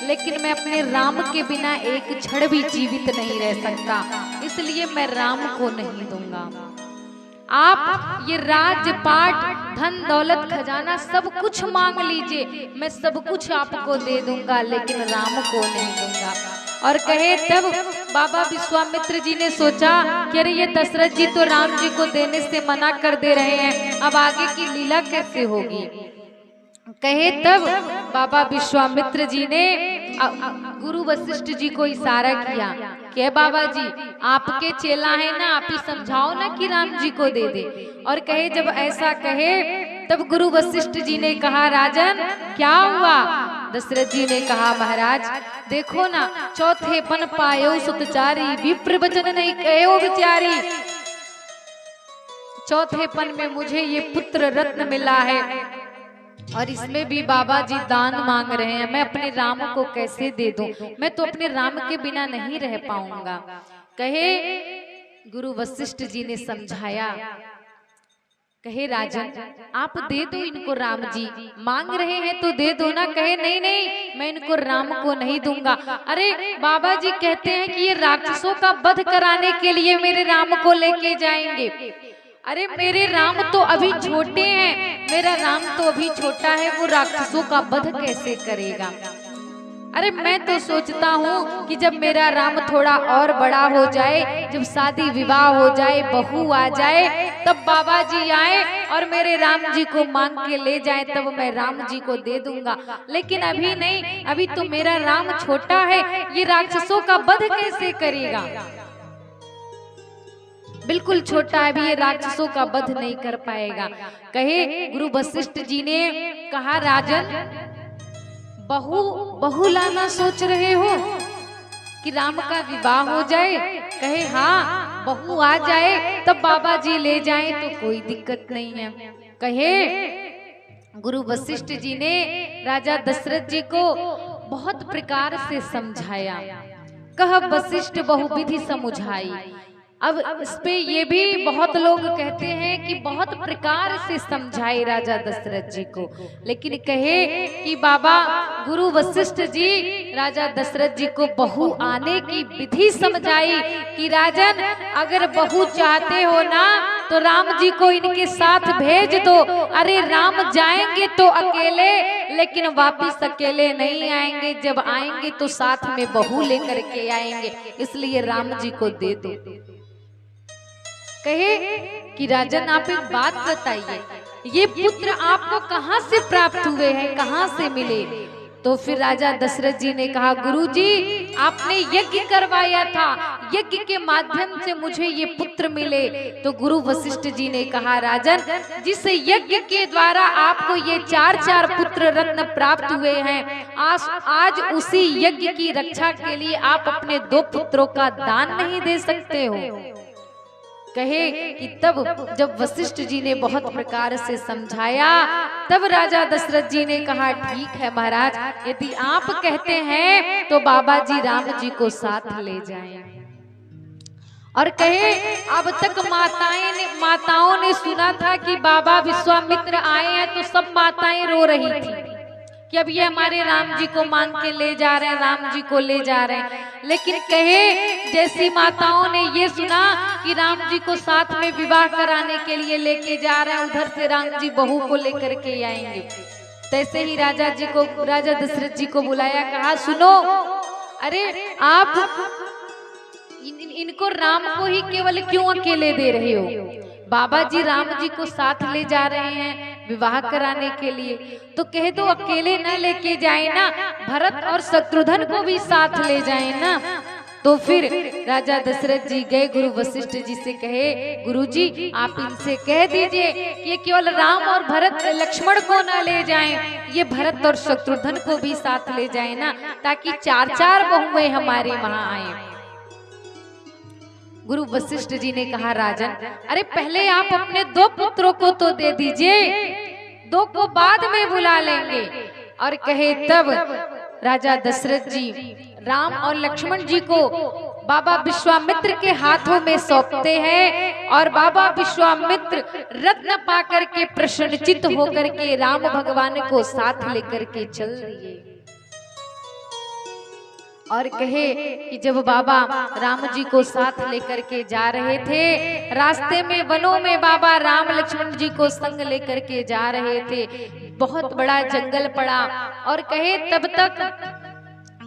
लेकिन मैं अपने राम के बिना एक क्षण भी जीवित नहीं रह सकता, इसलिए मैं राम को नहीं दूंगा। आप ये राजपाट, धन दौलत, खजाना सब कुछ मांग लीजिए, मैं सब कुछ आपको दे दूंगा, लेकिन राम को नहीं दूंगा। और कहे तब बाबा विश्वामित्र जी ने सोचा कि अरे ये दशरथ जी तो राम जी को देने से मना कर दे रहे हैं, अब आगे की लीला कैसे होगी। कहे तब बाबा विश्वामित्र जी ने गुरु वशिष्ठ जी को इशारा किया कि बाबा जी आपके चेला है ना, आप ही समझाओ ना कि राम जी को दे दे। और कहे जब ऐसा कहे तब गुरु वशिष्ठ जी ने कहा राजन क्या हुआ। दशरथ जी ने कहा महाराज देखो ना, चौथे पन पायो सुतचारी, विप्र वचन नहीं कहो विचारी। चौथे पन में मुझे ये पुत्र रत्न मिला है और इसमें भी बाबा जी दान मांग रहे हैं, मैं अपने राम को कैसे दे दूं, मैं तो अपने राम के बिना नहीं रह पाऊंगा। कहे गुरु वशिष्ठ जी ने समझाया, कहे राजन आप दे दो इनको, राम जी मांग रहे हैं तो दे दो ना। कहे नहीं नहीं मैं इनको राम को नहीं दूंगा। अरे बाबा जी कहते हैं कि ये राक्षसों का वध कराने के लिए मेरे राम को लेके जाएंगे। अरे मेरे राम तो अभी छोटे हैं, मेरा राम तो अभी छोटा है, वो राक्षसों का वध कैसे करेगा। अरे मैं तो सोचता हूँ कि जब मेरा राम थोड़ा और बड़ा हो जाए, जब शादी विवाह हो जाए, बहू आ जाए, तब बाबा जी आए और मेरे राम जी को मांग के ले जाए, तब मैं राम जी को दे दूंगा। लेकिन अभी नहीं, अभी तो मेरा राम छोटा है, ये राक्षसों का वध कैसे करेगा। बिल्कुल छोटा है, अभी ये राक्षसों का वध नहीं कर पाएगा। कहे गुरु वशिष्ठ जी ने कहा राजन बहू लाना सोच रहे हो कि राम का विवाह हो जाए। कहे हाँ बहू आ जाए तब बाबा जी ले जाएं तो कोई दिक्कत नहीं है। कहे गुरु वशिष्ठ जी ने राजा दशरथ जी को बहुत प्रकार से समझाया, कह वशिष्ठ बहुविधि समुझाई। अब इस पे ये भी बहुत लोग कहते हैं कि बहुत प्रकार से समझाए राजा दशरथ जी को, लेकिन कहे कि बाबा गुरु वशिष्ठ जी राजा दशरथ जी को बहू आने की विधि समझाई कि राजन अगर बहू चाहते हो ना तो राम जी को इनके साथ भेज दो। अरे राम जाएंगे तो अकेले, लेकिन वापिस अकेले नहीं आएंगे, जब आएंगे तो साथ में बहू लेकर के आएंगे, इसलिए राम जी को दे दो। कहे कि राजन आप एक बात बताइए, ये पुत्र आपको कहां से प्राप्त हुए हैं, कहां से मिले। तो फिर राजा दशरथ जी ने कहा गुरुजी आपने यज्ञ करवाया था, यज्ञ के माध्यम से मुझे ये पुत्र मिले। तो गुरु वशिष्ठ जी ने कहा राजन जिस यज्ञ के द्वारा आपको ये चार पुत्र रत्न प्राप्त हुए हैं, आज उसी यज्ञ की रक्षा के लिए आप अपने 2 पुत्रों का दान नहीं दे सकते हो। कहे कि तब जब वशिष्ठ जी ने बहुत प्रकार से समझाया, तब राजा दशरथ जी ने कहा ठीक है महाराज, यदि आप कहते हैं तो बाबा जी राम जी को साथ ले जाएं। और कहे अब तक माताओं ने सुना था कि बाबा विश्वामित्र आए हैं तो सब माताएं रो रही थी कि अब ये हमारे राम जी को मांग के ले जा रहे हैं, राम जी को ले जा रहे हैं। लेकिन कहे जैसी माताओं ने ये सुना कि राम जी को साथ में विवाह कराने के लिए लेके जा रहे हैं, उधर से राम जी बहू को लेकर के आएंगे, तैसे ही राजा दशरथ जी को बुलाया, कहा सुनो, अरे आप इनको राम को ही केवल क्यों अकेले दे रहे हो। बाबा जी राम जी को साथ ले जा रहे हैं विवाह कराने के लिए, तो कहे तो अकेले न लेके जाए ना, भरत और शत्रुघ्न को भी साथ ले जाए ना। तो फिर राजा दशरथ जी गए गुरु वशिष्ठ जी से, कहे गुरुजी आप इनसे कह दीजिए कि ये केवल राम और भरत लक्ष्मण को ना ले जाएं, ये भरत और शत्रुघ्न को भी साथ ले जाए ना, ताकि 4 बहुएं हमारे वहां आए। गुरु वशिष्ठ जी ने कहा राजन अरे पहले आप अपने 2 पुत्रों को तो दे दीजिए, 2 को बाद में बुला लेंगे। और कहे तब राजा दशरथ जी राम और लक्ष्मण जी को बाबा विश्वामित्र के हाथों में सौंपते हैं, और बाबा विश्वामित्र रत्न पाकर के प्रसन्नचित्त होकर के राम भगवान को साथ लेकर के चल दिए। और कहे कि जब बाबा राम जी को साथ लेकर के जा रहे थे, रास्ते में वनों में बाबा राम लक्ष्मण जी को संग लेकर के जा रहे थे, बहुत बड़ा जंगल पड़ा। और कहे तब तक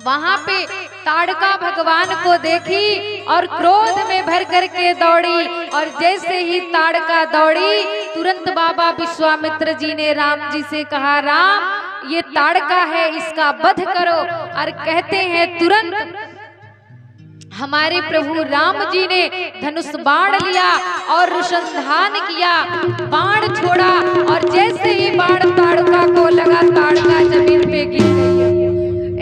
वहां पे ताड़का भगवान को देखी और क्रोध में भर करके दौड़ी। और जैसे ही ताड़का दौड़ी, तुरंत बाबा विश्वामित्र जी ने राम जी से कहा, राम ये ताड़का है, इसका वध करो। और कहते हैं तुरंत हमारे प्रभु राम जी ने धनुष बाण लिया और अनुसंधान किया, बाण छोड़ा। और जैसे ही बाण ताड़का को लगा, ताड़का जमीन पे गिर गई।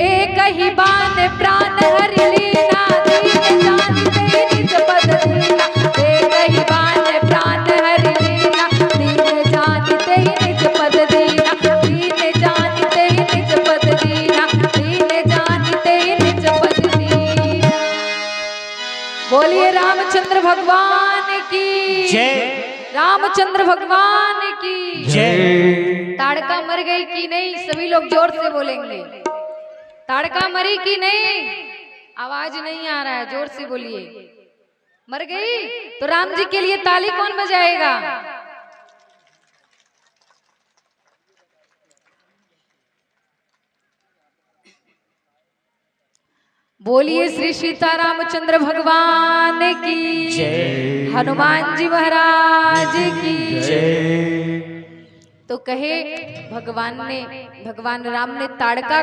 एक ही बाण प्राण हर लीना, दीन जानते निज पद दीना। एक ही बाण प्राण हर लीना, दीन जानते निज पद दीना। दीन जानते निज पद दीना, दीन जानते निज पद दीना। बोलिए रामचंद्र भगवान की जय। रामचंद्र भगवान की जय। ताड़का मर गई कि नहीं? सभी लोग जोर से बोलेंगे। ताड़का मरी कि नहीं? आवाज नहीं आ रहा है, जोर से बोलिए। मर गई? तो राम जी के लिए ताली कौन बजाएगा? बोलिए श्री सीता रामचंद्र भगवान की जय। हनुमान जी महाराज की जय। तो कहे भगवान राम ने ताड़का